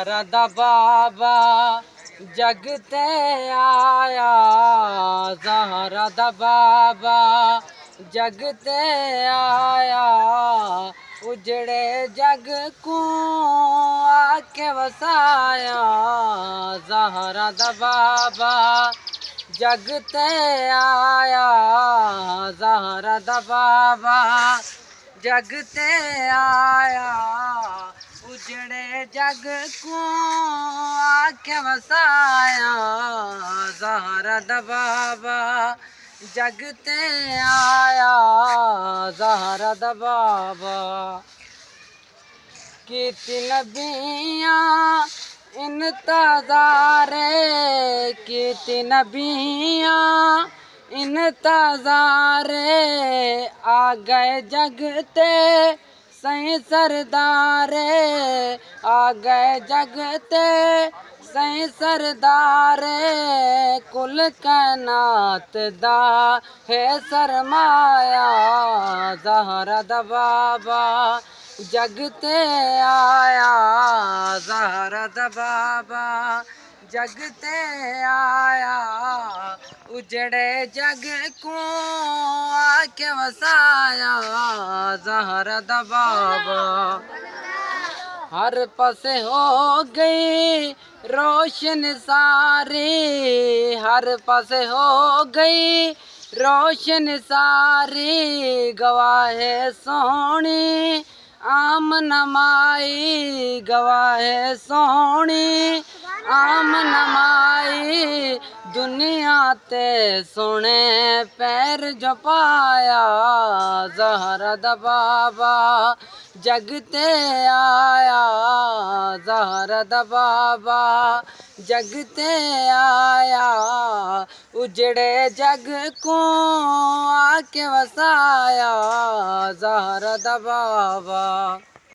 ज़हरा दा बाबा जग ते आया, ज़हरा दा बाबा जग ते आया, उजड़े जग को आके वसाया, ज़हरा दा बाबा जग ते आया, ज़हरा दा बाबा जग ते आया, उजड़े जग को आके वसाया, ज़हरा दा बाबा जग ते आया, ज़हरा दा बाबा। कीती नबियाँ इंतज़ारे, कीती नबियाँ इंतज़ारे, आ गए जग ते सही सरदारे, आ गए जग ते सही सरदारे, कुल कायनात दा है सरमाया, ज़हरा दा बाबा जग ते आया, ज़हरा दा बाबा जग ते आया, उजड़े जग को आके वसाया, ज़हरा दा बाबा। हर पासे हो गई रोशन सारी, हर पासे हो गई रोशन सारी, गवाहे सोहनी आमना माई, गवाहे सोहनी आमना माई, दुनिया ते सोने पैर जो पाया, ज़हरा दा बाबा जग ते आया, ज़हरा दा बाबा जग ते आया, उजड़े जग को आके वसाया, ज़हरा दा बाबा।